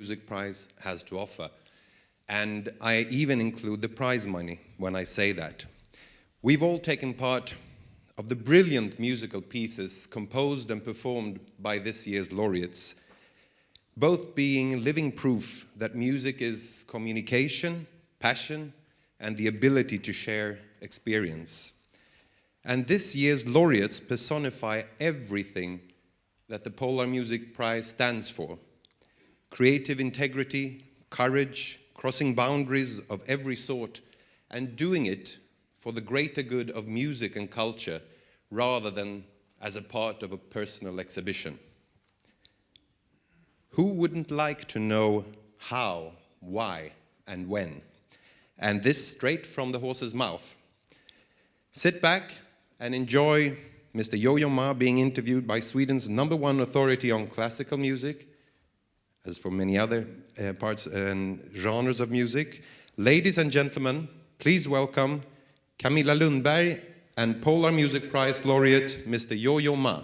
Music Prize has to offer. And I even include the prize money when I say that. We've all taken part of the brilliant musical pieces composed and performed by this year's laureates, both being living proof that music is communication, passion, and the ability to share experience. And this year's laureates personify everything that the Polar Music Prize stands for: creative integrity, courage, crossing boundaries of every sort, and doing it for the greater good of music and culture rather than as a part of a personal exhibition. Who wouldn't like to know how, why, and when? And this straight from the horse's mouth. Sit back and enjoy Mr. YoYo Ma being interviewed by Sweden's #1 authority on classical music, as for many other parts and genres of music. Ladies and gentlemen, please welcome Camilla Lundberg and Polar Music Prize laureate, Mr. YoYo Ma.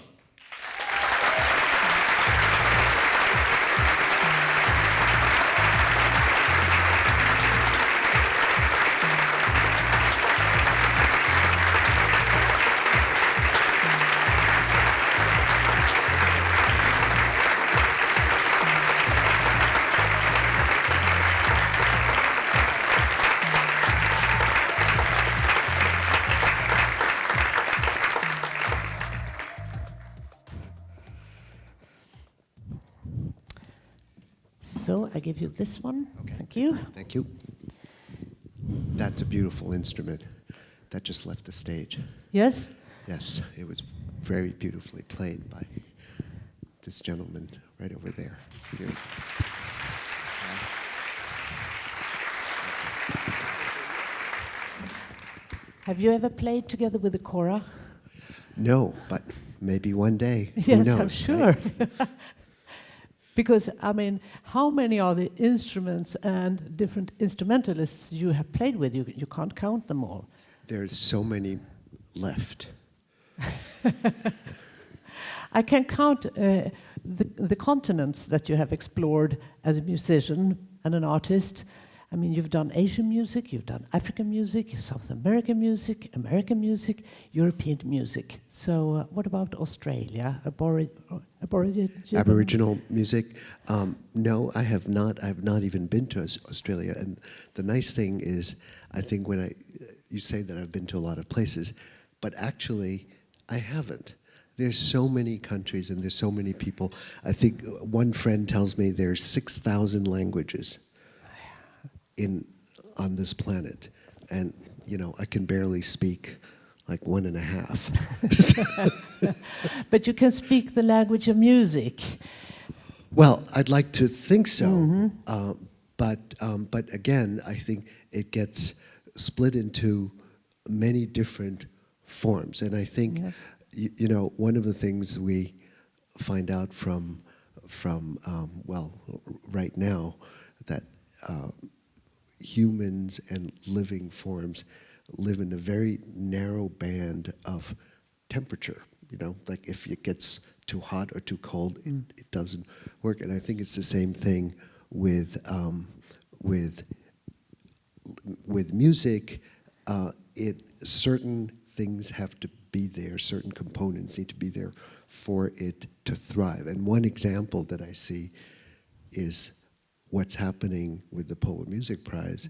So I give you this one. Okay. Thank you. Thank you. That's a beautiful instrument that just left the stage. Yes? Yes, it was very beautifully played by this gentleman right over there. It's beautiful. Have you ever played together with the Cora? No, but maybe one day. Who Yes, knows, I'm sure. right? Because, I mean, how many are the instruments and different instrumentalists you have played with? You can't count them all. There's so many left. I can count the continents that you have explored as a musician and an artist. I mean, you've done Asian music, you've done African music, South American music, European music. So what about Australia, Aboriginal music? No, I have not. I have not even been to Australia. And the nice thing is, I think when you say that I've been to a lot of places, but actually I haven't. There's so many countries and there's so many people. I think one friend tells me there's 6,000 languages on this planet, and I can barely speak like 1.5. But you can speak the language of music. Well, I'd like to think so, Mm-hmm. But again, I think it gets split into many different forms, and I think Yes. one of the things we find out from right now that humans and living forms live in a very narrow band of temperature. Like if it gets too hot or too cold, it doesn't work. And I think it's the same thing with music. Certain things have to be there, certain components need to be there for it to thrive. And one example that I see is what's happening with the Polar Music Prize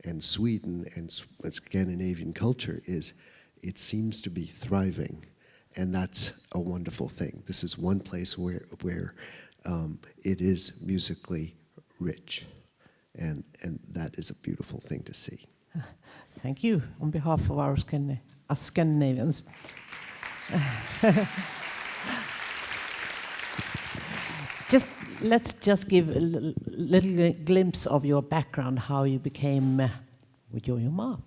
and Sweden and Scandinavian culture is it seems to be thriving, and that's a wonderful thing. This is one place where it is musically rich, and that is a beautiful thing to see. Thank you on behalf of us Scandinavians. Let's just give a little glimpse of your background, how you became YoYo Ma.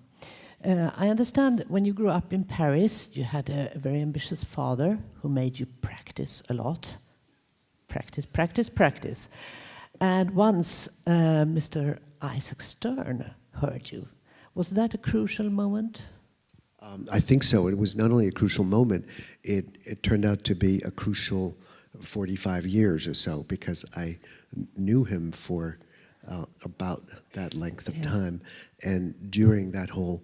I understand when you grew up in Paris, you had a very ambitious father who made you practice a lot. Practice, practice, practice. And once Mr. Isaac Stern heard you. Was that a crucial moment? I think so. It was not only a crucial moment, it turned out to be a crucial 45 years or so, because I knew him for about that length of time. And during that whole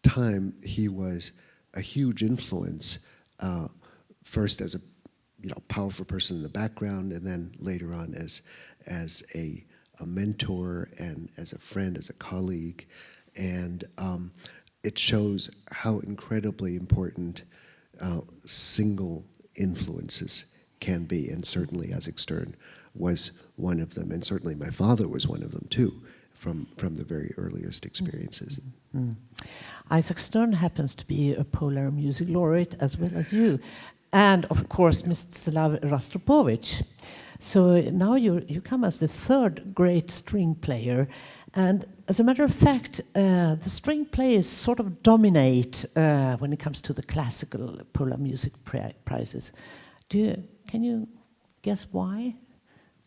time, he was a huge influence, first as a powerful person in the background, and then later on as a mentor and as a friend, as a colleague. And it shows how incredibly important single influences can be, and certainly Isaac Stern was one of them, and certainly my father was one of them too, from the very earliest experiences. Isaac Stern happens to be a Polar Music Laureate as well as you, and of course Mstislav Rostropovich. So now you come as the third great string player, and as a matter of fact, the string players sort of dominate when it comes to the classical Polar Music prizes. Can you guess why?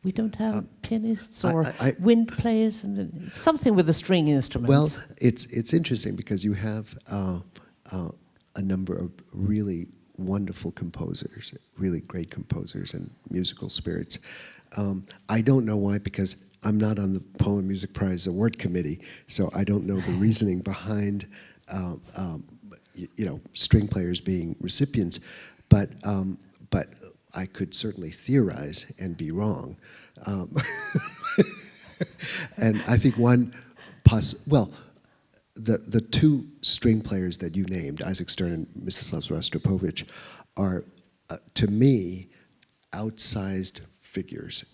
We don't have pianists or wind players, and something with the string instruments. Well, it's interesting because you have a number of really wonderful composers, really great composers and musical spirits. I don't know why, because I'm not on the Polar Music Prize Award Committee, so I don't know the reasoning behind string players being recipients, but I could certainly theorize and be wrong. And I think the two string players that you named, Isaac Stern and Mstislav Rostropovich, are, to me, outsized figures,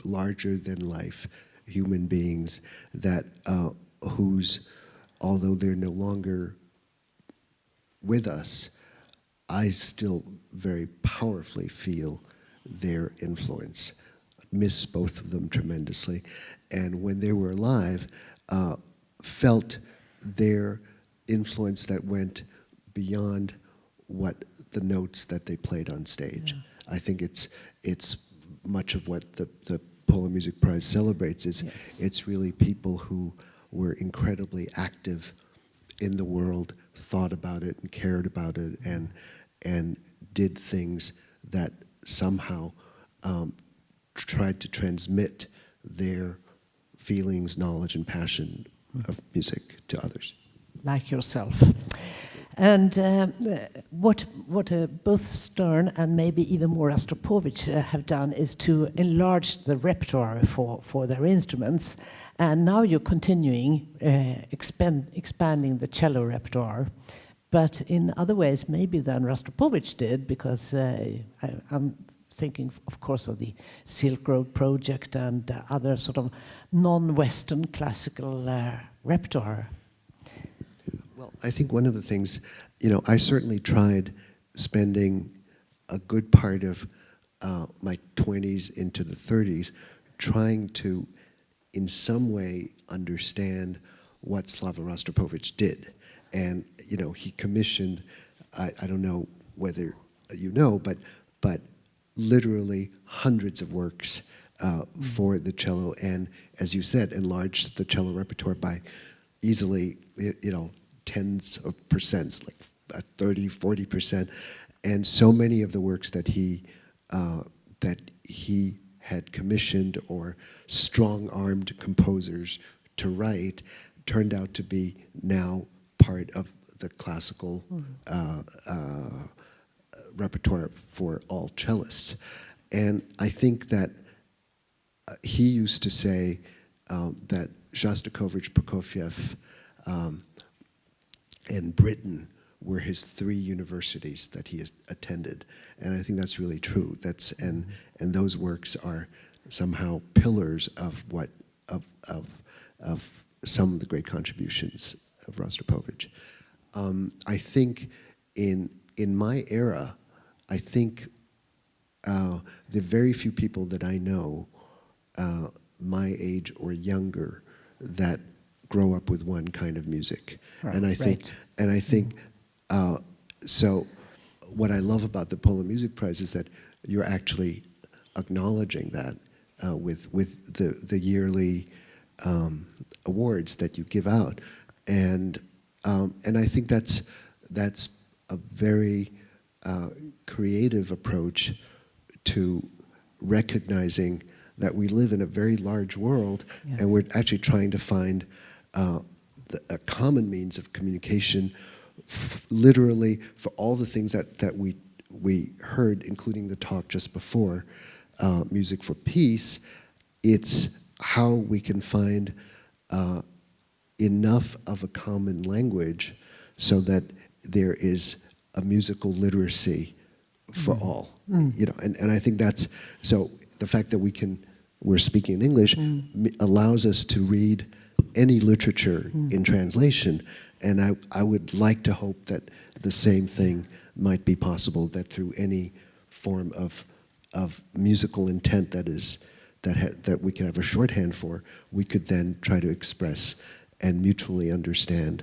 larger than life human beings that whose, although they're no longer with us, I still very powerfully feel their influence. Miss both of them tremendously. And when they were alive, felt their influence that went beyond what the notes that they played on stage. Yeah. I think it's much of what the Polar Music Prize celebrates is it's really people who were incredibly active in the world, thought about it and cared about it, and did things that somehow tried to transmit their feelings, knowledge, and passion of music to others. Like yourself. And what both Stern and maybe even more Rostropovich have done is to enlarge the repertoire for their instruments. And now you're continuing expanding the cello repertoire, but in other ways maybe than Rostropovich did, because I'm thinking, of course, of the Silk Road Project and other sort of non-Western classical repertoire. Well, I think one of the things, I certainly tried spending a good part of my 20s into the 30s trying to, in some way, understand what Slava Rostropovich did. And, he commissioned, I don't know whether you know, but literally hundreds of works for the cello, and, as you said, enlarged the cello repertoire by easily, tens of percents, like 30, 40%. And so many of the works that he had commissioned or strong-armed composers to write turned out to be now part of the classical repertoire for all cellists. And I think that he used to say that Shostakovich, Prokofiev, and Britain were his three universities that he has attended, and I think that's really true. And those works are somehow pillars of some of the great contributions of Rostropovich. I think in my era, I think the very few people that I know, my age or younger, that grow up with one kind of music. Right, and I think, so what I love about the Polar Music Prize is that you're actually acknowledging that with the yearly awards that you give out, and I think that's a very creative approach to recognizing that we live in a very large world, Yes. and we're actually trying to find a common means of communication, literally for all the things that we heard, including the talk just before, Music for Peace. It's how we can find enough of a common language so that there is a musical literacy for all. You know, and I think that's, so the fact that we're speaking in English allows us to read any literature in translation, and I would like to hope that the same thing might be possible, that through any form of musical intent that we can have a shorthand for, we could then try to express and mutually understand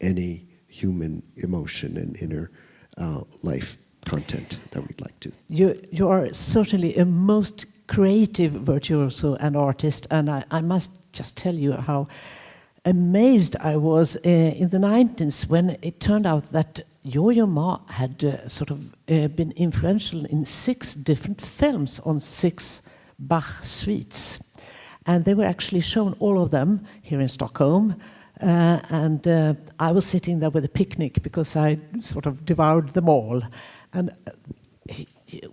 any human emotion and inner life content that we'd like to. You are certainly a most creative virtuoso and artist, and I must just tell you how amazed I was in the 90s when it turned out that YoYo Ma had sort of been influential in 6 different films on 6 Bach suites. And they were actually shown, all of them, here in Stockholm. And I was sitting there with a picnic because I sort of devoured them all. And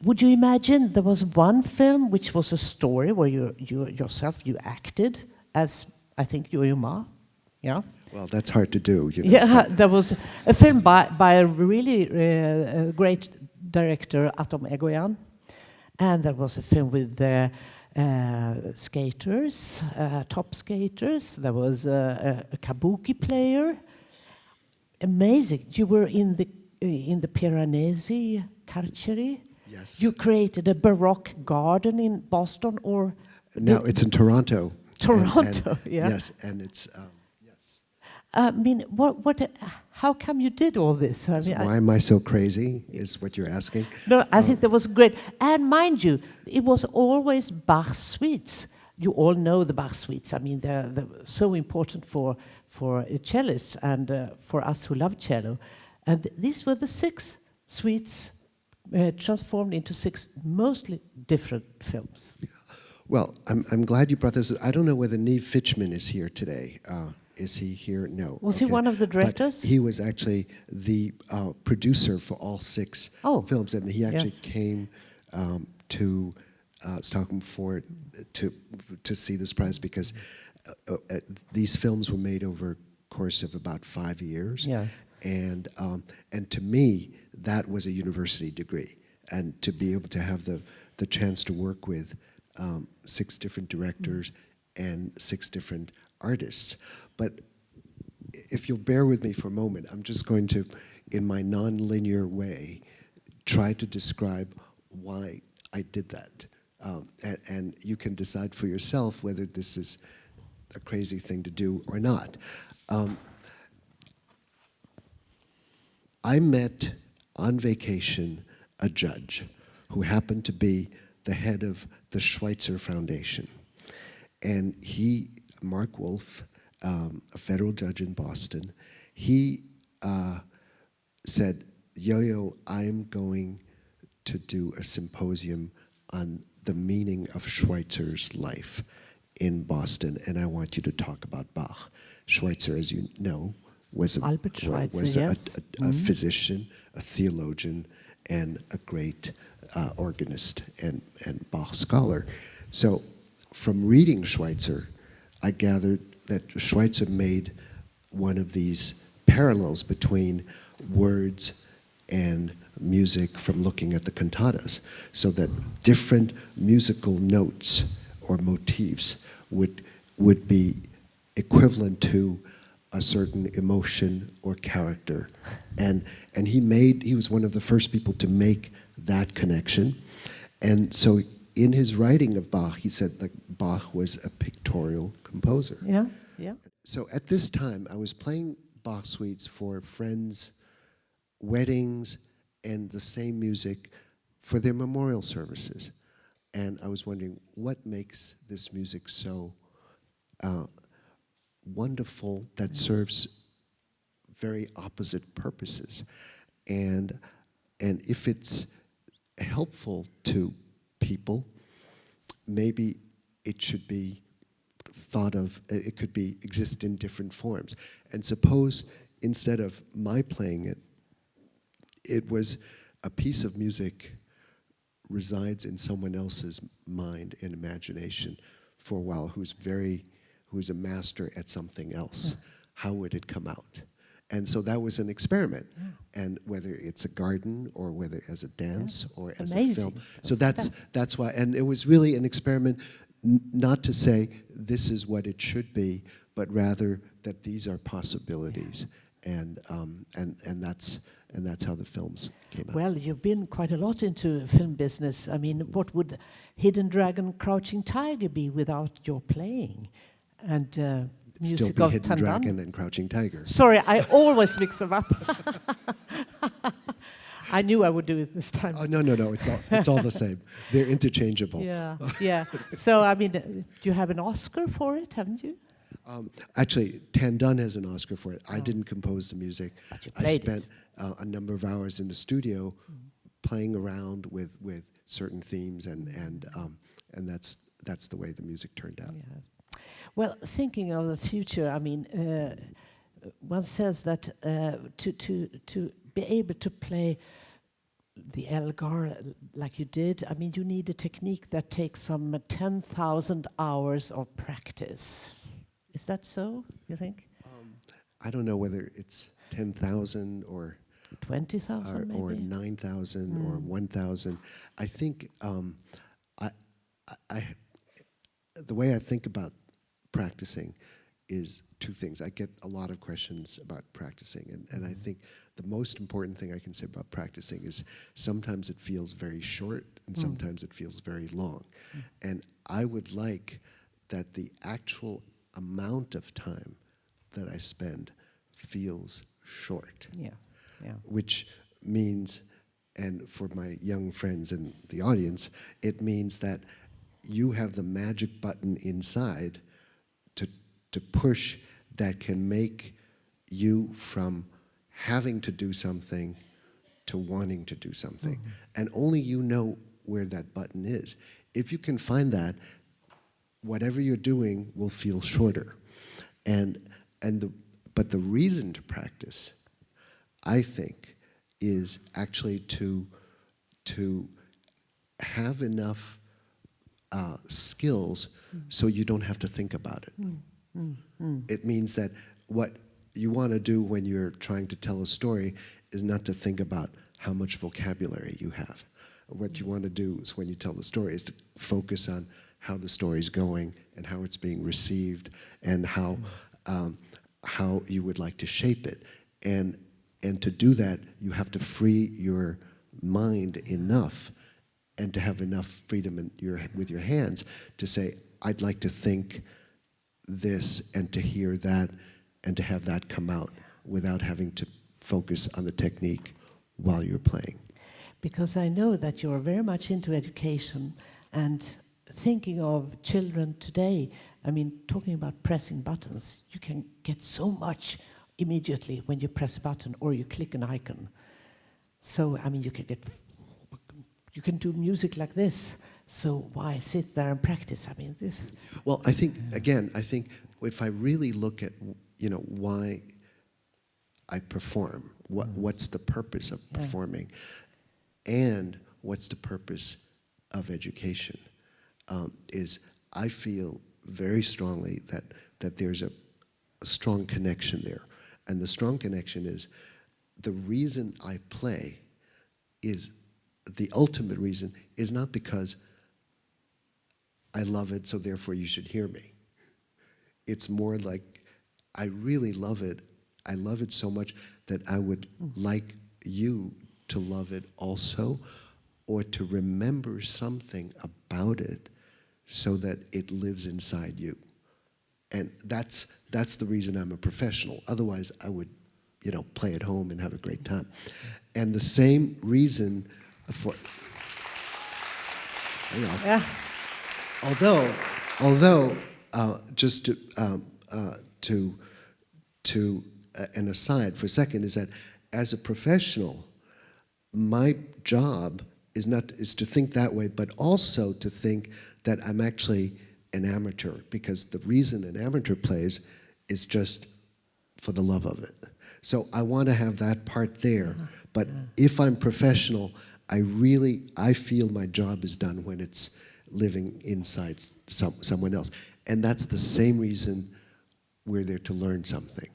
would you imagine there was one film which was a story where you acted as, I think, YoYo Ma? Yeah. Well, that's hard to do. You know, yeah, there was a film by a really great director, Atom Egoyan, and there was a film with skaters, top skaters. There was a kabuki player. Amazing! You were in the Piranesi Carceri. Yes. You created a Baroque garden in Boston, or now it's in Toronto. Toronto. Yeah. Yes, and it's yes. I mean, how come you did all this? I mean, Why am I so crazy? Is what you're asking? No, I think that was great. And mind you, it was always Bach suites. You all know the Bach suites. I mean, they're so important for cellists and for us who love cello. And these were the 6 suites transformed into 6 mostly different films. Well, I'm glad you brought this. I don't know whether Neve Fitchman is here today. Is he here? No. Was he one of the directors? But he was actually the producer for all 6 films, and he actually came to Stockholm to see this prize because these films were made over a course of about 5 years. Yes. And to me, that was a university degree, and to be able to have the chance to work with 6 different directors and 6 different artists. But if you'll bear with me for a moment, I'm just going to, in my non-linear way, try to describe why I did that. And you can decide for yourself whether this is a crazy thing to do or not. I met on vacation a judge who happened to be the head of the Schweitzer Foundation. And he, Mark Wolf, a federal judge in Boston, he said, YoYo, I'm going to do a symposium on the meaning of Schweitzer's life in Boston, and I want you to talk about Bach. Schweitzer, as you know, was a physician, a theologian, and a great organist and Bach scholar. So from reading Schweitzer, I gathered that Schweitzer made one of these parallels between words and music from looking at the cantatas, so that different musical notes or motifs would be equivalent to a certain emotion or character. And he was one of the first people to make that connection. And so in his writing of Bach, he said that Bach was a pictorial composer. Yeah, yeah. So at this time, I was playing Bach suites for friends' weddings and the same music for their memorial services. And I was wondering, what makes this music so wonderful that serves very opposite purposes? And if it's helpful to people, maybe it should be thought of, it could be exist in different forms. And suppose instead of my playing it, it was a piece of music resides in someone else's mind and imagination for a while, who's a master at something else. How would it come out? And so that was an experiment. And whether it's a garden or whether as a dance or as a film. So that's why, and it was really an experiment not to say this is what it should be, but rather that these are possibilities. And that's how the films came out. Well, you've been quite a lot into film business. I mean, what would Hidden Dragon, Crouching Tiger be without your playing? And It'd music still of be Hidden Tan Dan? Dragon and Crouching Tiger. Sorry, I always mix them up. I knew I would do it this time. Oh, no, it's all the same. They're interchangeable. Yeah. So, I mean, do you have an Oscar for it, haven't you? Actually, Tan Dan has an Oscar for it. I didn't compose the music. But you I played spent a number of hours in the studio playing around with certain themes, and that's the way the music turned out. Yeah. Well, thinking of the future, I mean, one says that to be able to play the Elgar like you did, I mean, you need a technique that takes some 10,000 hours of practice. Is that so, you think? I don't know whether it's 10,000 or 20,000 maybe? or 9,000 or 1,000. I think the way I think about practicing is two things. I get a lot of questions about practicing, and I think the most important thing I can say about practicing is sometimes it feels very short and sometimes it feels very long. And I would like that the actual amount of time that I spend feels short. Yeah. Which means, and for my young friends in the audience, it means that you have the magic button inside to push that can make you from having to do something to wanting to do something. And only you know where that button is. If you can find that, whatever you're doing will feel shorter. But the reason to practice, I think, is actually to have enough skills so you don't have to think about it. It means that what you want to do when you're trying to tell a story is not to think about how much vocabulary you have. What you want to do is when you tell the story is to focus on how the story's going and how it's being received and how you would like to shape it. And to do that, you have to free your mind enough and to have enough freedom with your hands to say, I'd like to think this and to hear that and to have that come out without having to focus on the technique while you're playing. Because I know that you're very much into education and thinking of children today. I mean, talking about pressing buttons, you can get so much immediately when you press a button or you click an icon. So, I mean, you can do music like this. So why sit there and practice? I mean, this. Well, I think if I really look at, why I perform, what's the purpose of performing, and what's the purpose of education, is I feel very strongly that there's a strong connection there. And the strong connection is the reason I play is the ultimate reason is not because I love it, so therefore you should hear me. It's more like I really love it. I love it so much that I would like you to love it also, or to remember something about it so that it lives inside you. And that's the reason I'm a professional. Otherwise, I would, play at home and have a great time. And the same reason for, although just to an aside for a second is that as a professional, my job is to think that way, but also to think that I'm actually an amateur, because the reason an amateur plays is just for the love of it. So I want to have that part there, but if I'm professional, I feel my job is done when it's living inside someone else. And that's the same reason we're there to learn something.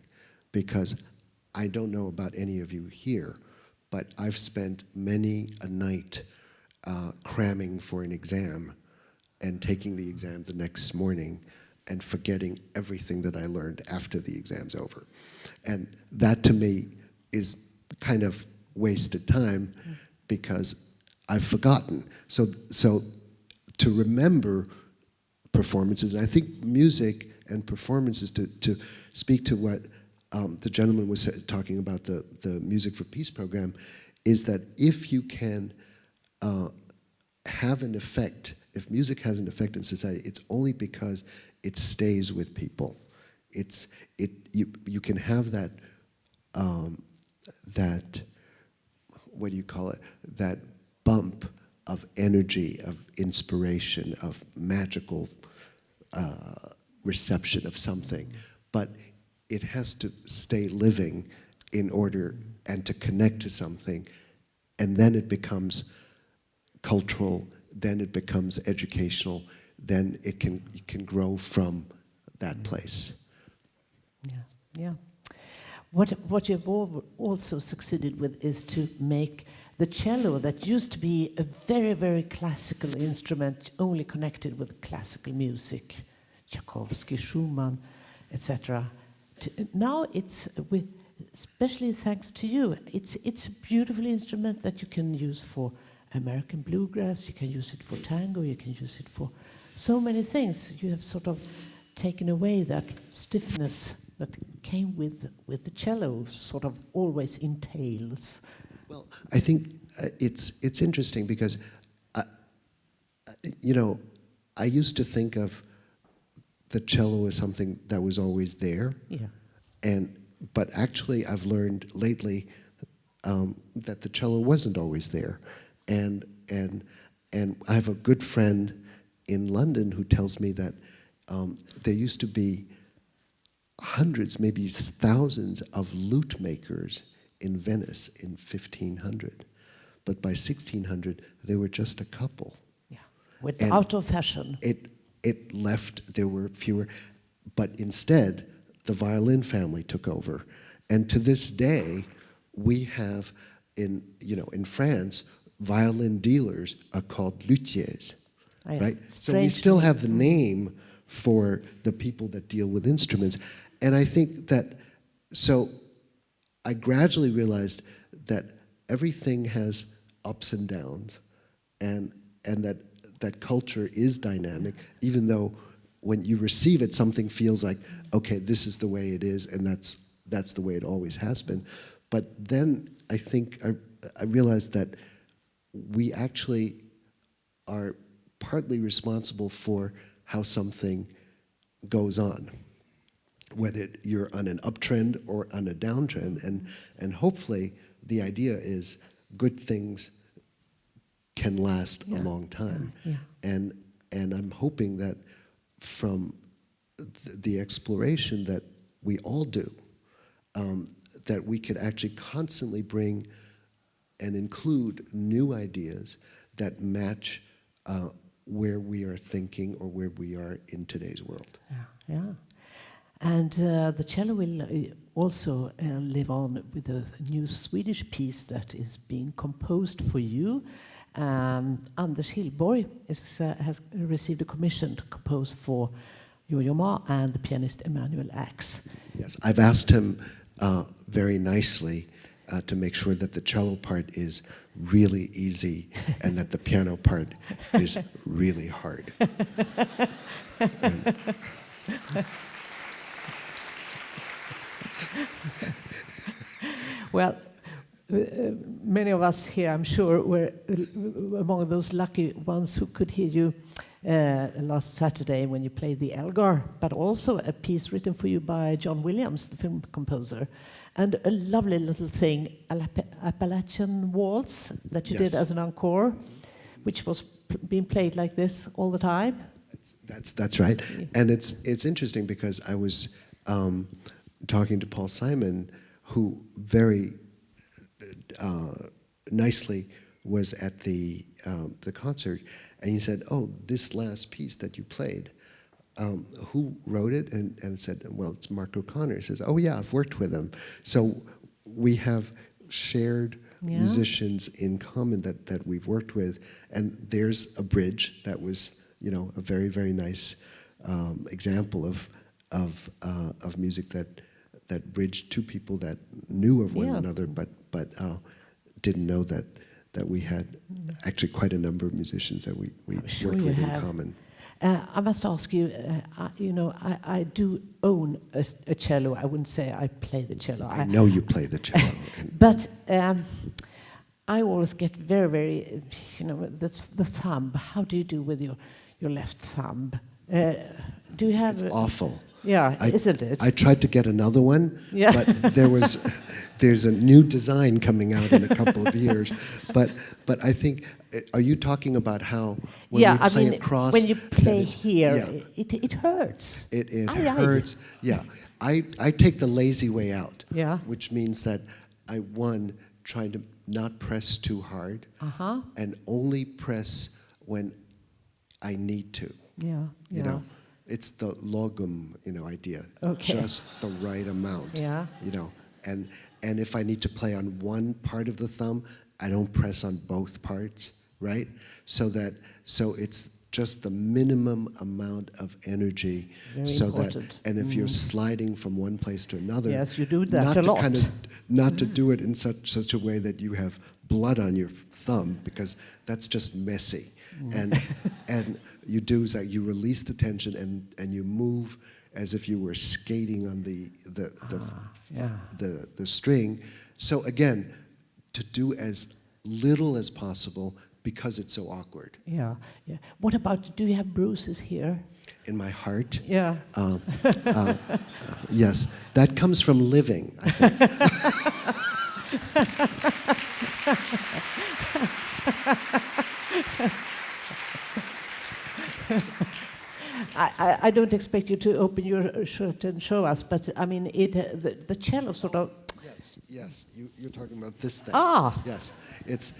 Because I don't know about any of you here, but I've spent many a night cramming for an exam and taking the exam the next morning and forgetting everything that I learned after the exam's over. And that to me is kind of wasted time because I've forgotten. So to remember performances, and I think music and performances, to speak to what the gentleman was talking about, the Music for Peace program, is that if you can have an effect, if music has an effect in society, it's only because it stays with people. You can have that what do you call it? That bump of energy, of inspiration, of magical reception of something, but it has to stay living in order and to connect to something, and then it becomes cultural, then it becomes educational, then it can grow from that place. Yeah. What you've also succeeded with is to make the cello, that used to be a very, very classical instrument, only connected with classical music, Tchaikovsky, Schumann, etc. Now it's, especially thanks to you, it's a beautiful instrument that you can use for American bluegrass, you can use it for tango, you can use it for so many things. You have sort of taken away that stiffness that came with the cello, sort of always entails. Well, I think it's interesting because, I used to think of the cello as something that was always there. Yeah. But actually I've learned lately that the cello wasn't always there. And I have a good friend in London who tells me that there used to be hundreds, maybe thousands of lute makers in Venice in 1500. But by 1600, there were just a couple. Yeah, out of fashion. It left, there were fewer, but instead, the violin family took over. And to this day, we have in France, violin dealers are called luthiers, right? So we still have the name for the people that deal with instruments. And I think that, so I gradually realized that everything has ups and downs, and that culture is dynamic, even though when you receive it, something feels like, okay, this is the way it is, and that's the way it always has been. But then I think I realized that we actually are partly responsible for how something goes on, whether you're on an uptrend or on a downtrend, and hopefully the idea is good things can last a long time. Yeah. And I'm hoping that from the exploration that we all do, that we could actually constantly bring and include new ideas that match where we are thinking or where we are in today's world. Yeah. And the cello will also live on with a new Swedish piece that is being composed for you. Anders Hillborg has received a commission to compose for YoYo Ma and the pianist Emanuel Ax. Yes, I've asked him very nicely to make sure that the cello part is really easy and that the piano part is really hard. Well, many of us here, I'm sure, were among those lucky ones who could hear you last Saturday when you played the Elgar, but also a piece written for you by John Williams, the film composer. And a lovely little thing, Appalachian Waltz, that you did Yes. as an encore, which was being played like this all the time. That's right. And it's interesting because I was talking to Paul Simon, who very nicely was at the concert, and he said, "Oh, this last piece that you played, who wrote it?" And said, "Well, it's Mark O'Connor." He says, "Oh yeah, I've worked with him." So we have shared musicians in common that we've worked with, and there's a bridge that was, you know, a very, very nice example of music that bridged two people that knew of one another, but didn't know that we had actually quite a number of musicians that we Sure worked you with in have. common. I must ask you, you know, I do own a cello. I wouldn't say I play the cello. I know you play the cello. But I always get very, very, you know, the thumb. How do you do with your left thumb? Do you have? It's awful. Yeah, isn't it? I tried to get another one, Yeah. but there's a new design coming out in a couple of years. But I think, are you talking about how when we play across, when you play that it's- here, yeah. it hurts. It Aye, aye. hurts. Yeah, I take the lazy way out. Yeah. Which means that I try to not press too hard, and only press when I need to. Yeah. You know, it's the logum, you know, idea. Okay. Just the right amount. Yeah. You know, and if I need to play on one part of the thumb, I don't press on both parts, right? So it's just the minimum amount of energy. Very so important. that, and if you're sliding from one place to another, Yes, you do that not a to lot. not to do it in such a way that you have blood on your thumb, because that's just messy. And you do is that you release the tension and you move as if you were skating on the string. So again, to do as little as possible because it's so awkward. Yeah. What about, do you have bruises here? In my heart, Yeah. yes, that comes from living, I think. I don't expect you to open your shirt and show us, but I mean, the cello sort of. Yes. You're talking about this thing. Ah. Yes, it's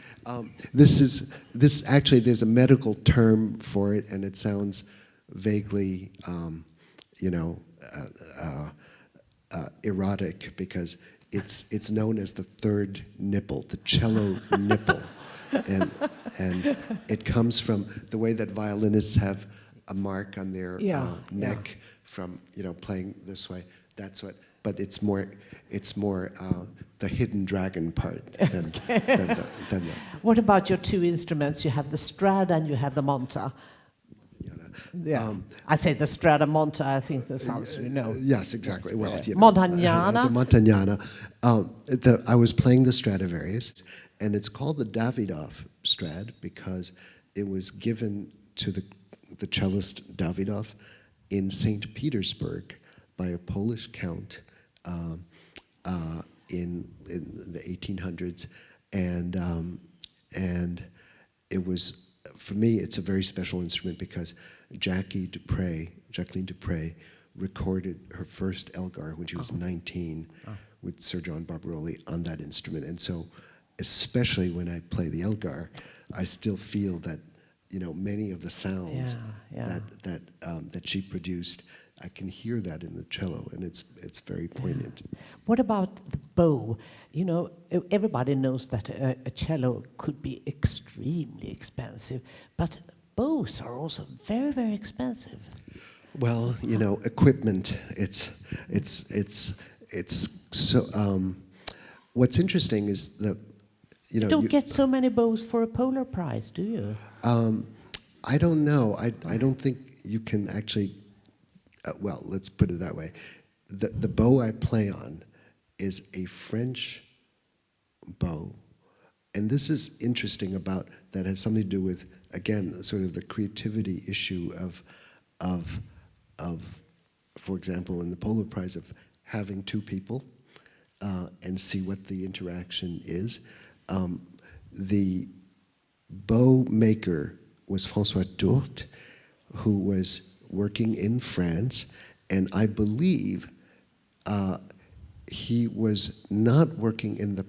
this actually. There's a medical term for it, and it sounds vaguely, erotic, because it's known as the third nipple, the cello nipple, and it comes from the way that violinists have a mark on their neck from playing this way. That's what. But it's more the hidden dragon part than the. What about your two instruments? You have the Strad and you have the Monta. Yeah, I say the Strada Monta. I think that sounds, Yes, exactly. Well, Montagnana. As a Montagnana, I was playing the Stradivarius, and it's called the Davidoff Strad because it was given to the cellist Davidoff in St. Petersburg by a Polish count in the 1800s, and it was, for me, it's a very special instrument because Jacqueline Dupre recorded her first Elgar when she was 19 with Sir John Barbaroli on that instrument. And so, especially when I play the Elgar, I still feel that many of the sounds that she produced, I can hear that in the cello, and it's very poignant. What about the bow? Everybody knows that a cello could be extremely expensive, but bows are also very, very expensive. Well, equipment. It's so. What's interesting is that you don't get so many bows for a Polar Prize, do you? I don't know. I don't think you can actually. Well, let's put it that way. The bow I play on is a French bow, and this is interesting about that. Has something to do with, again, sort of the creativity issue of, for example, in the Polar Prize, of having two people and see what the interaction is. The bow maker was François Tourte, who was working in France, and I believe he was not working in the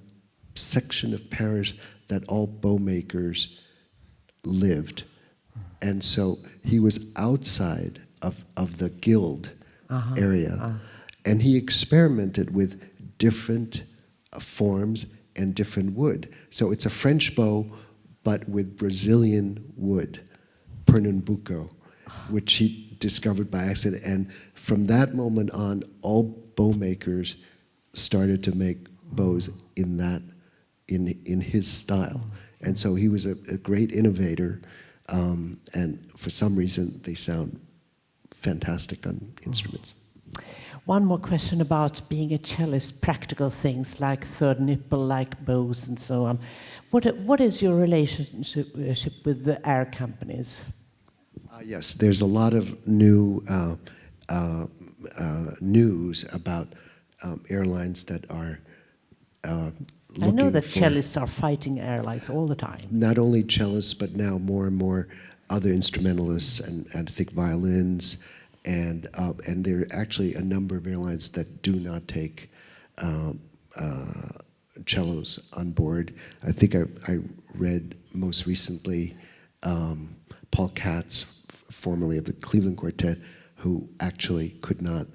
section of Paris that all bow makers lived. And so he was outside of the guild area, and he experimented with different forms and different wood. So it's a French bow, but with Brazilian wood, Pernambuco, which he discovered by accident. And from that moment on, all bow makers started to make bows in his style. And so he was a great innovator, and for some reason they sound fantastic on instruments. One more question about being a cellist, practical things like third nipple, like bows and so on. What is your relationship with the air companies? Yes, there's a lot of new news about airlines that are looking I know that for cellists are fighting airlines all the time. not only cellists, but now more and more other instrumentalists and I think violins, and there are actually a number of airlines that do not take cellos on board. I think I read most recently Paul Katz, formerly of the Cleveland Quartet, who actually could not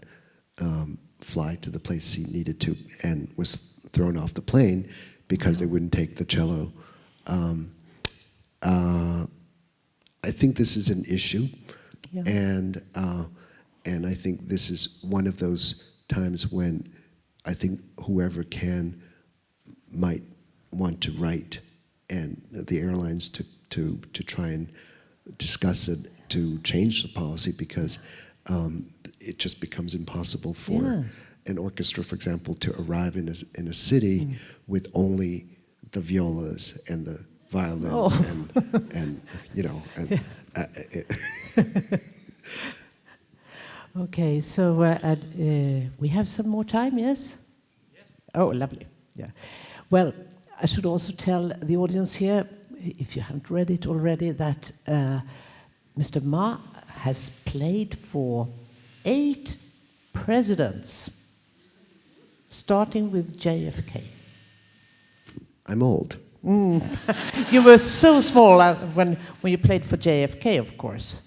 fly to the place he needed to and was thrown off the plane because they wouldn't take the cello. I think this is an issue, and I think this is one of those times when I think whoever can might want to write, and the airlines to try and discuss it to change the policy, because it just becomes impossible for an orchestra, for example, to arrive in a city with only the violas and the violins and you know. Okay, so we have some more time, yes? Yes. Oh, lovely. Yeah. Well, I should also tell the audience here, if you haven't read it already, that Mr. Ma has played for 8 presidents, starting with JFK. I'm old. You were so small when you played for JFK, of course.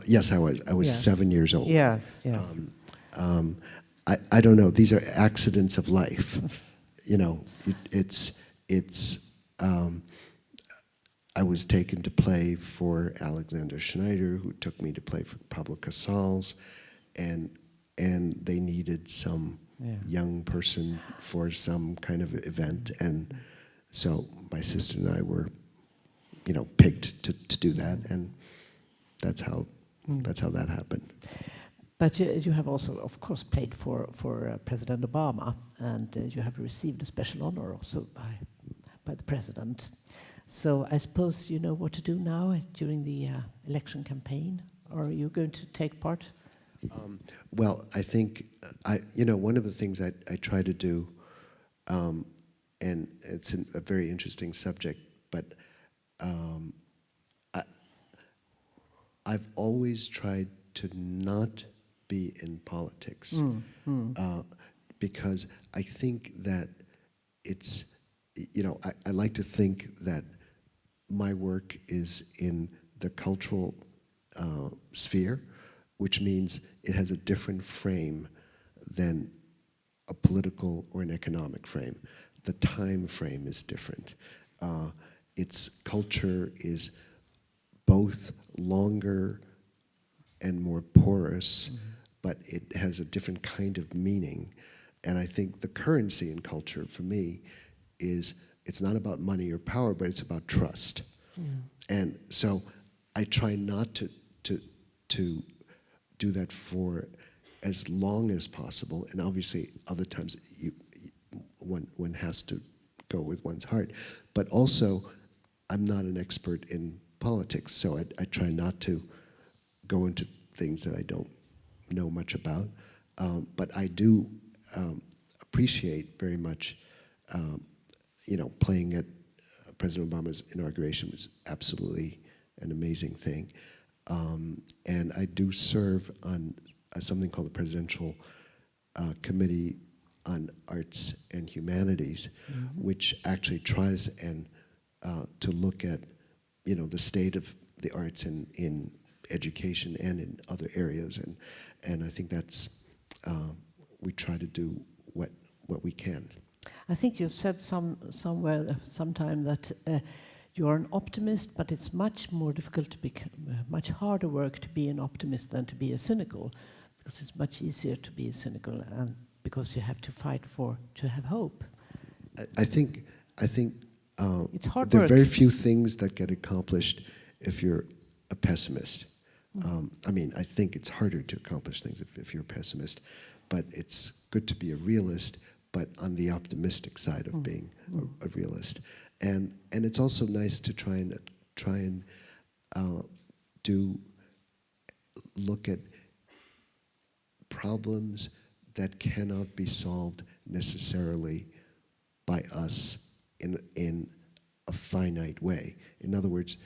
Yes, I was. I was 7 years old. Yes, yes. I don't know. These are accidents of life. You know, I was taken to play for Alexander Schneider, who took me to play for Pablo Casals, and they needed some young person for some kind of event, and so my sister and I were, you know, picked to do that, and that's how that happened. But you have also, of course, played for President Obama, and you have received a special honor also by the president. So I suppose you know what to do now during the election campaign. Or are you going to take part? Well, I think one of the things I try to do, and it's a very interesting subject, but I've always tried to not be in politics, because I think that it's, I like to think that my work is in the cultural sphere, which means it has a different frame than a political or an economic frame. The time frame is different. Its culture is both longer and more porous, but it has a different kind of meaning. And I think the currency in culture, for me, is it's not about money or power, but it's about trust. And so I try not to do that for as long as possible. And obviously, other times one has to go with one's heart. But also, I'm not an expert in politics, so I try not to go into things that I don't know much about. But I do appreciate very much, playing at President Obama's inauguration was absolutely an amazing thing. And I do serve on something called the Presidential Committee on Arts and Humanities, which actually tries and to look at, the state of the arts in education and in other areas, and I think that's we try to do what we can. I think you've said somewhere sometime that you're an optimist, but it's much more difficult to be, much harder work to be an optimist than to be a cynical, because it's much easier to be cynical, and because you have to fight to have hope. I think it's hard there are work. very few things that get accomplished if you're a pessimist. I think it's harder to accomplish things if you're a pessimist, but it's good to be a realist, but on the optimistic side of being a realist. And it's also nice to try and look at problems that cannot be solved necessarily by us in a finite way. In other words,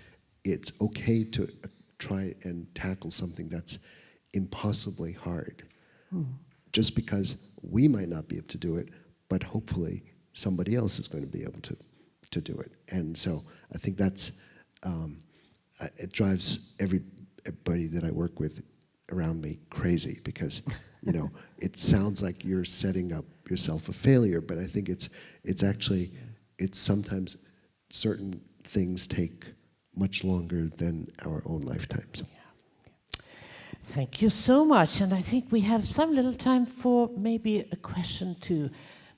it's okay to try and tackle something that's impossibly hard, just because we might not be able to do it, but hopefully somebody else is going to be able to do it. And so I think that's it drives everybody that I work with around me crazy, because it sounds like you're setting up yourself a failure, but I think it's actually sometimes certain things take much longer than our own lifetimes. Thank you so much, and I think we have some little time for maybe a question to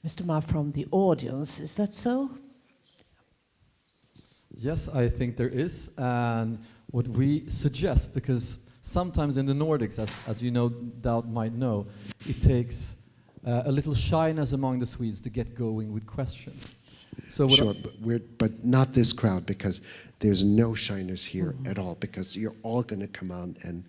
Mr. Ma from the audience. Is that so? Yes, I think there is, and what we suggest, because sometimes in the Nordics, as you no doubt might know, it takes a little shyness among the Swedes to get going with questions. So Sure, but not this crowd, because there's no shyness here at all, because you're all going to come out and...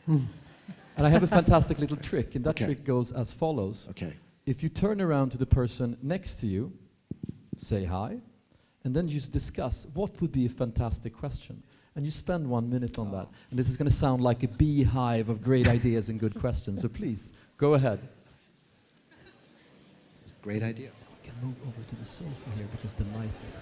And I have a fantastic little trick, and that Okay. trick goes as follows. Okay. If you turn around to the person next to you, say hi, and then just discuss what would be a fantastic question. And you spend 1 minute on that. And this is going to sound like a beehive of great ideas and good questions, so please, go ahead. It's a great idea. We can move over to the sofa here because the light is...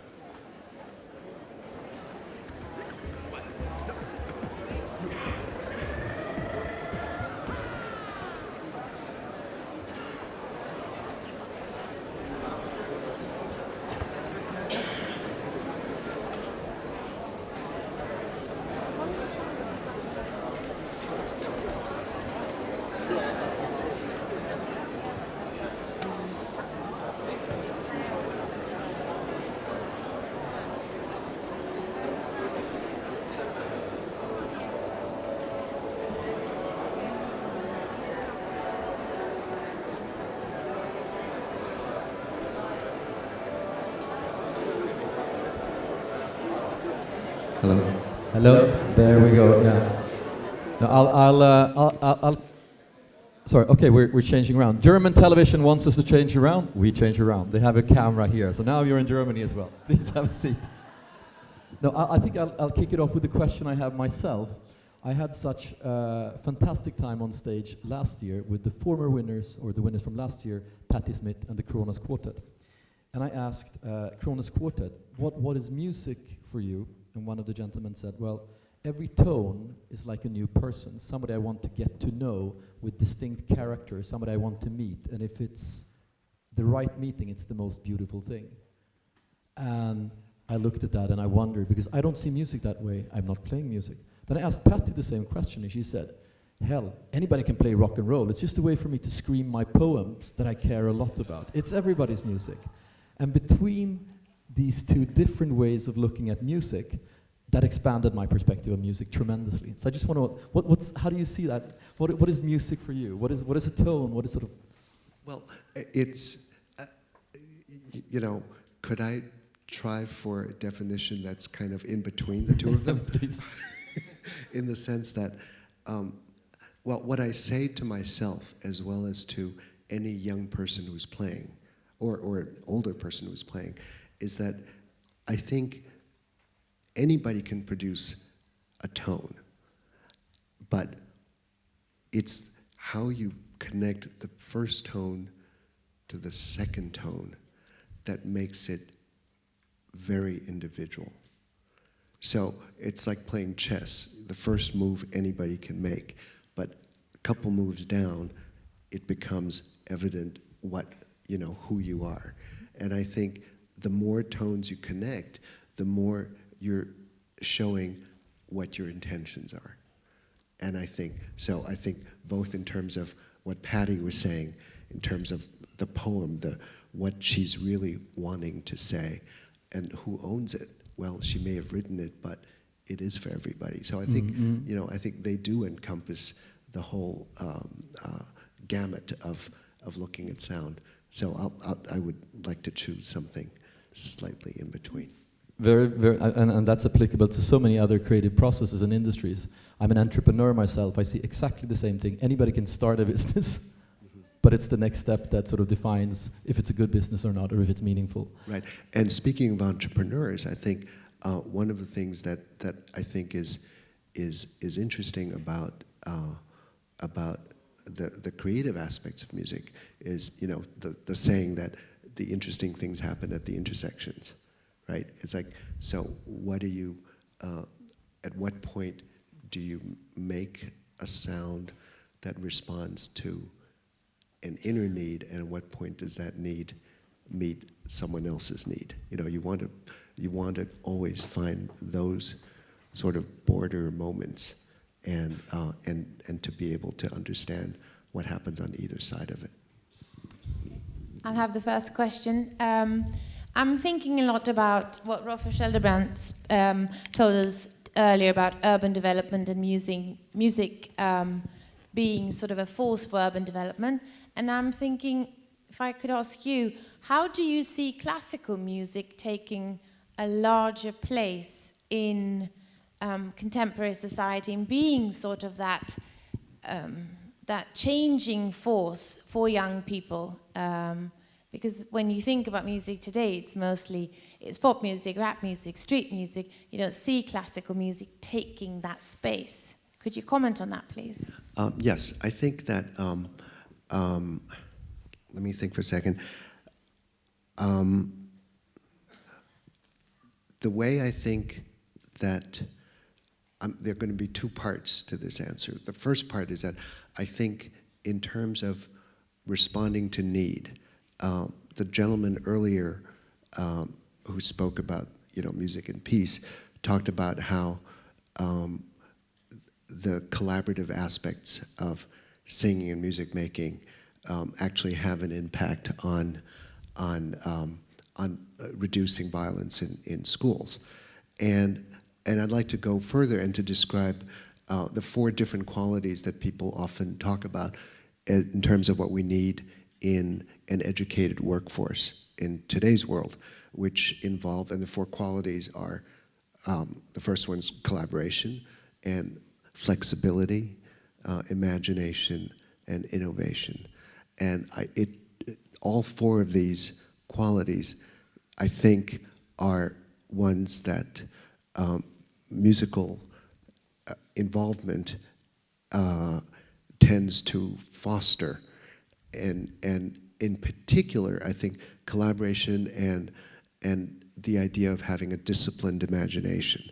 Hello. Hello. There we go. Yeah. No, I'll. Sorry. Okay, we're changing around. German television wants us to change around. We change around. They have a camera here, so now you're in Germany as well. Please have a seat. No, I think I'll kick it off with the question I have myself. I had such a fantastic time on stage last year with the former winners, or the winners from last year, Patti Smith and the Kronos Quartet. And I asked Kronos Quartet, what is music for you? And one of the gentlemen said, well, every tone is like a new person, somebody I want to get to know with distinct character, somebody I want to meet. And if it's the right meeting, it's the most beautiful thing. And I looked at that and I wondered, because I don't see music that way, I'm not playing music. Then I asked Patti the same question, and she said, hell, anybody can play rock and roll. It's just a way for me to scream my poems that I care a lot about. It's everybody's music. And between these two different ways of looking at music, that expanded my perspective of music tremendously. So I just want to, how do you see that? What is music for you? What is a tone? What is sort of... Well, it's, could I try for a definition that's kind of in between the two of them? Please. In the sense that, what I say to myself as well as to any young person who's playing, or an older person who's playing, is that I think anybody can produce a tone, but it's how you connect the first tone to the second tone that makes it very individual. So it's like playing chess. The first move anybody can make, but a couple moves down, it becomes evident what, you know, who you are. And I think the more tones you connect, the more you're showing what your intentions are. And I think both in terms of what Patty was saying, in terms of the poem, what she's really wanting to say, and who owns it. Well, she may have written it, but it is for everybody. So I think, you know, I think they do encompass the whole gamut of looking at sound. So I would like to choose something slightly in between. Very, very, and that's applicable to so many other creative processes and industries. I'm an entrepreneur myself. I see exactly the same thing. Anybody can start a business, but it's the next step that sort of defines if it's a good business or not, or if it's meaningful. Right. And speaking of entrepreneurs, I think one of the things that I think is interesting about the creative aspects of music is, you know, the saying that the interesting things happen at the intersections. Right? It's like, so what do you, at what point do you make a sound that responds to an inner need, and at what point does that need meet someone else's need? You know, you want to always find those sort of border moments, and to be able to understand what happens on either side of it. I'll have the first question. I'm thinking a lot about what Rolf Scheldebrandt told us earlier about urban development and music being sort of a force for urban development. And I'm thinking, if I could ask you, how do you see classical music taking a larger place in contemporary society and being sort of that changing force for young people? Because when you think about music today, it's pop music, rap music, street music. You don't see classical music taking that space. Could you comment on that, please? Yes, I think that, let me think for a second. The way I think that, there are going to be two parts to this answer. The first part is that I think in terms of responding to need, the gentleman earlier who spoke about, you know, music and peace talked about how the collaborative aspects of singing and music making actually have an impact on reducing violence in schools, and I'd like to go further and to describe the 4 different qualities that people often talk about in terms of what we need in an educated workforce in today's world, which involve, and the 4 qualities are, the first one's collaboration and flexibility, imagination, and innovation. And all 4 of these qualities, I think, are ones that musical involvement tends to foster. And in particular, I think collaboration and the idea of having a disciplined imagination.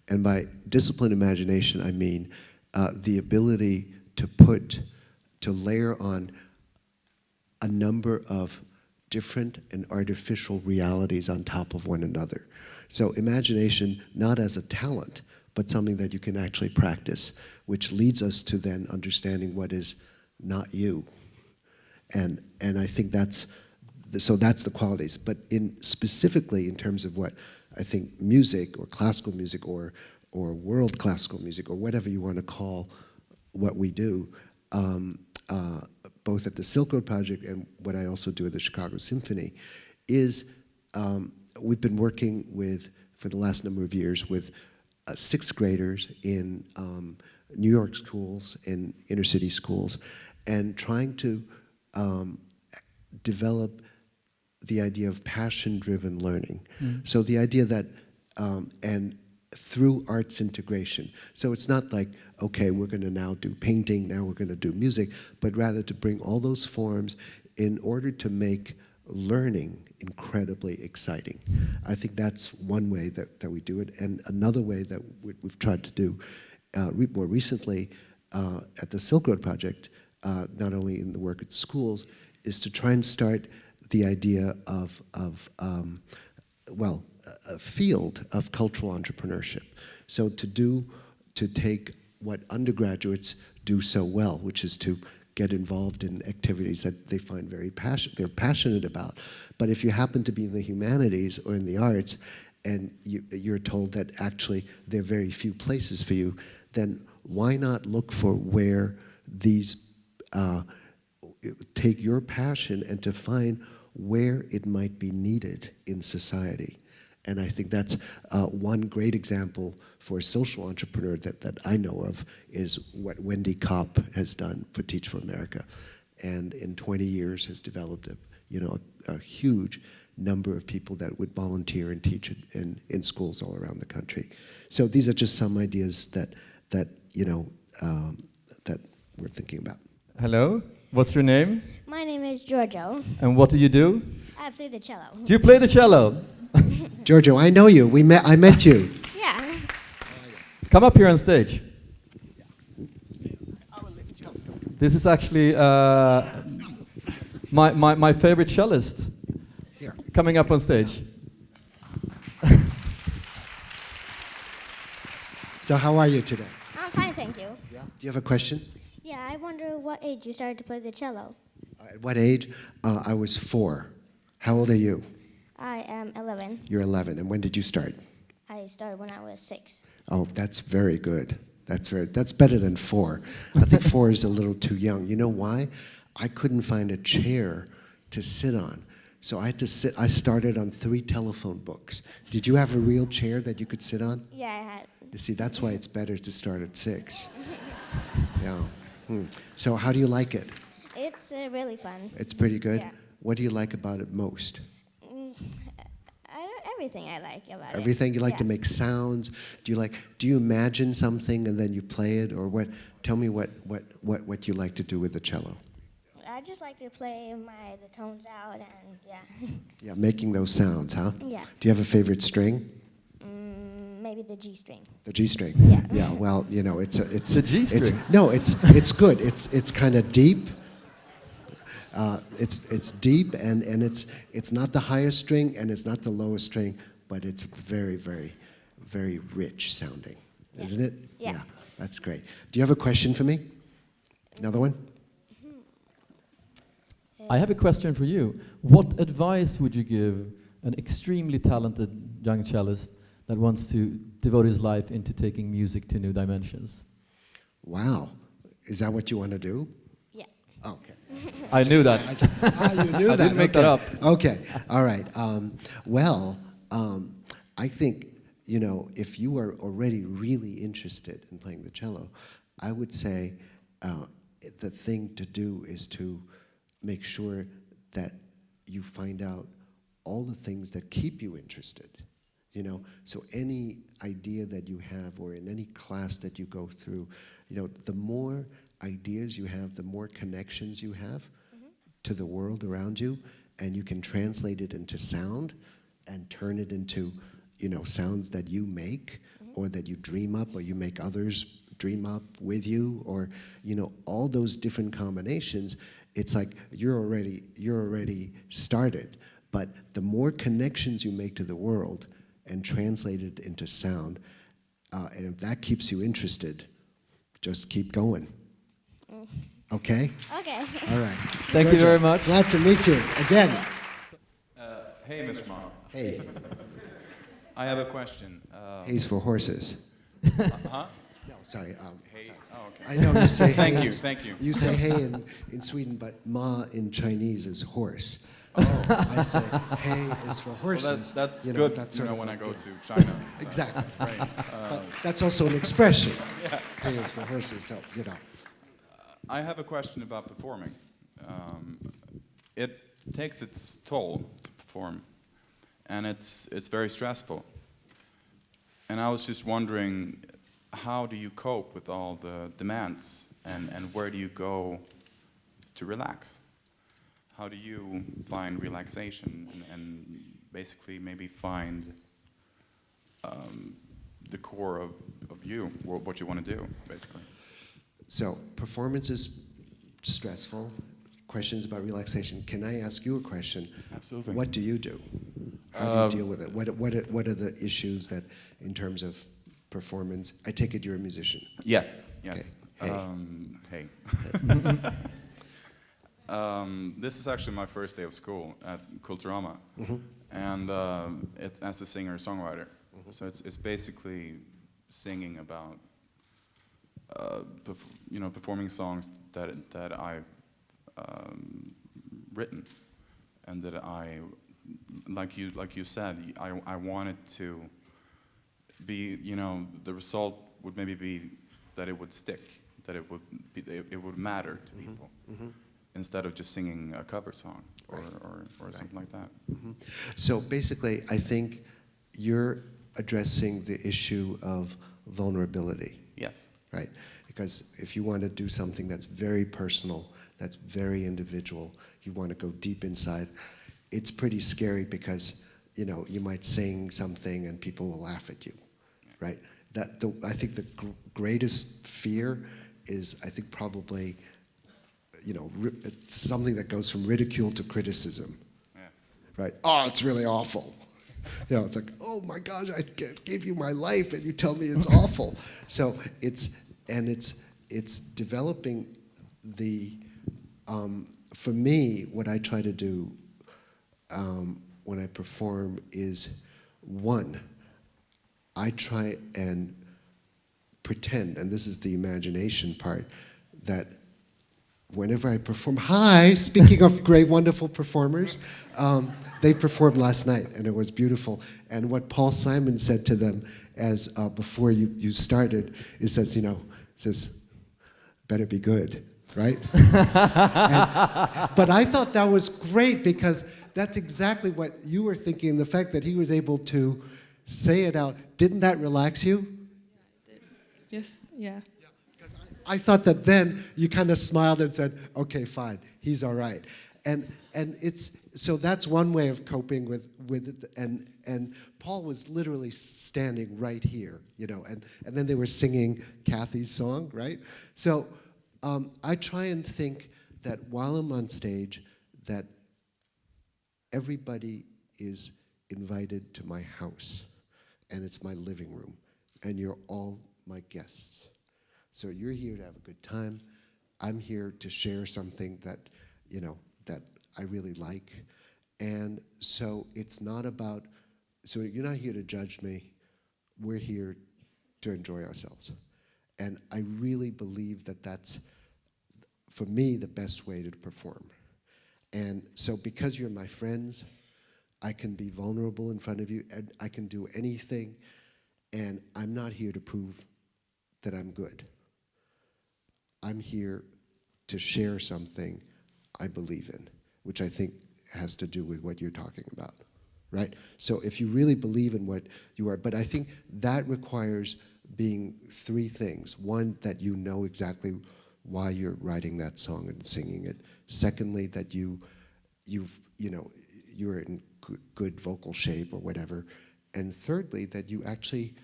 And by disciplined imagination, I mean the ability to layer on a number of different and artificial realities on top of one another. So imagination, not as a talent, but something that you can actually practice, which leads us to then understanding what is not you. And I think that's the qualities. But specifically in terms of what I think music or classical music or world classical music or whatever you want to call what we do, both at the Silk Road Project and what I also do at the Chicago Symphony, is we've been working for the last number of years with 6th graders in New York schools, in inner city schools, and trying to develop the idea of passion-driven learning. So the idea that, and through arts integration. So it's not like, okay, we're going to now do painting, now we're going to do music, but rather to bring all those forms in order to make learning incredibly exciting. I think that's one way that we do it. And another way that we've tried to do more recently at the Silk Road Project, not only in the work at schools, is to try and start the idea of a field of cultural entrepreneurship. So to take what undergraduates do so well, which is to get involved in activities that they find they're passionate about. But if you happen to be in the humanities or in the arts, and you're told that actually there are very few places for you, then why not look for where these take your passion and to find where it might be needed in society. And I think that's one great example for a social entrepreneur that I know of is what Wendy Kopp has done for Teach for America. And in 20 years has developed a huge number of people that would volunteer and teach in schools all around the country. So these are just some ideas that we're thinking about. Hello, what's your name? My name is Giorgio. And what do you do? I play the cello. Do you play the cello? Giorgio, I know you. I met you. Yeah. Come up here on stage. This is actually my favorite cellist Here. coming up on stage. So how are you today? I'm fine, thank you. Yeah. Do you have a question? Yeah, I wonder what age you started to play the cello. At what age? I was 4. How old are you? I am 11. You're 11. And when did you start? I started when I was 6. Oh, that's very good. That's better than 4. I think 4 is a little too young. You know why? I couldn't find a chair to sit on. So I had to sit. I started on 3 telephone books. Did you have a real chair that you could sit on? Yeah, I had. You see, that's why it's better to start at 6. Yeah. So how do you like it? It's really fun. It's pretty good? Yeah. What do you like about it most? Everything I like about it. Everything? You like to Yeah. make sounds? Do you imagine something and then you play it? Or what? Tell me what you like to do with the cello. I just like to play the tones out and yeah. Yeah, making those sounds, huh? Yeah. Do you have a favorite string? Maybe the G string. The G string. Yeah. Yeah. Well, it's The G string? It's good. It's kind of deep. It's deep and it's not the highest string and it's not the lowest string, but it's very, very, very rich sounding, isn't it? Yeah. That's great. Do you have a question for me? Another one? I have a question for you. What advice would you give an extremely talented young cellist that wants to devote his life into taking music to new dimensions? Wow. Is that what you want to do? Yeah. Okay. I knew that. You knew I that. didn't make that up. Okay. All right. I think, if you are already really interested in playing the cello, I would say the thing to do is to make sure that you find out all the things that keep you interested. So any idea that you have or in any class that you go through, the more ideas you have, the more connections you have to the world around you, and you can translate it into sound and turn it into, sounds that you make or that you dream up or you make others dream up with you, or, all those different combinations. It's like you're already started, but the more connections you make to the world and translate it into sound, and if that keeps you interested, just keep going. Okay? Okay. All right. Thank you Giorgio, very much. Glad to meet you again. Hey, Mr. Ma. Hey. I have a question. Hay's for horses. Huh? No, sorry. Hey. Sorry. Oh, okay. I know you say hey. Thank you, thank you. You say hey in Sweden, but ma in Chinese is horse. I say hey is for horses. Well, that's You know, good. that's sort of when I like go it. to China. So Exactly. That's great. But that's also an expression. Hey is for horses, so I have a question about performing. it takes its toll to perform, and it's very stressful. And I was just wondering, how do you cope with all the demands, and where do you go to relax? How do you find relaxation and basically maybe find the core of you, what you want to do, basically? So performance is stressful. Questions about relaxation. Can I ask you a question? Absolutely. What do you do? How do you deal with it? What are the issues that, in terms of performance? I take it you're a musician. Yes, yes. Okay. Hey. This is actually my first day of school at Kulturama, and it's as a singer-songwriter. So it's basically singing about, performing songs that I've written, and that I, like you said, I wanted to be, the result would maybe be that it would stick, that it would matter to people, instead of just singing a cover song or something like that. So basically, I think you're addressing the issue of vulnerability. Yes. Right? Because if you want to do something that's very personal, that's very individual, you want to go deep inside, it's pretty scary because, you might sing something and people will laugh at you, right? I think the greatest fear is, I think, probably, it's something that goes from ridicule to criticism, right? Oh, it's really awful. It's like, oh my gosh, I gave you my life and you tell me it's awful. So it's developing the, for me, what I try to do when I perform is, one, I try and pretend, and this is the imagination part, that whenever I perform, speaking of great, wonderful performers, they performed last night, and it was beautiful. And what Paul Simon said to them as before you started, it says, better be good, right? But I thought that was great because that's exactly what you were thinking. The fact that he was able to say it out, didn't that relax you? Yeah, it did. Yes, yeah. I thought that then you kind of smiled and said, okay, fine, he's all right. And so that's one way of coping with it. And Paul was literally standing right here, and then they were singing Kathy's song, right? So I try and think that while I'm on stage, that everybody is invited to my house, and it's my living room, and you're all my guests. So you're here to have a good time. I'm here to share something that, that I really like. And so it's not about, so you're not here to judge me. We're here to enjoy ourselves. And I really believe that that's, for me, the best way to perform. And so because you're my friends, I can be vulnerable in front of you, and I can do anything, and I'm not here to prove that I'm good. I'm here to share something I believe in, which I think has to do with what you're talking about, right? So if you really believe in what you are, but I think that requires being three things. One, that you know exactly why you're writing that song and singing it. Secondly, that you're in good vocal shape or whatever. And thirdly, that you actually,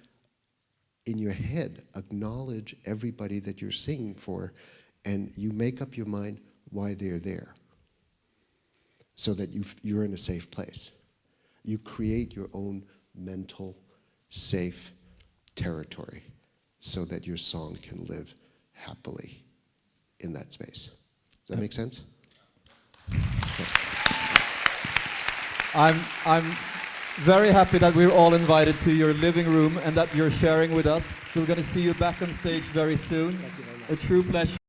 in your head, acknowledge everybody that you're singing for, and you make up your mind why they're there, so that you're in a safe place. You create your own mental, safe territory so that your song can live happily in that space. Does that make sense? I'm very happy that we're all invited to your living room and that you're sharing with us. We're going to see you back on stage very soon. Thank you very much. A true pleasure.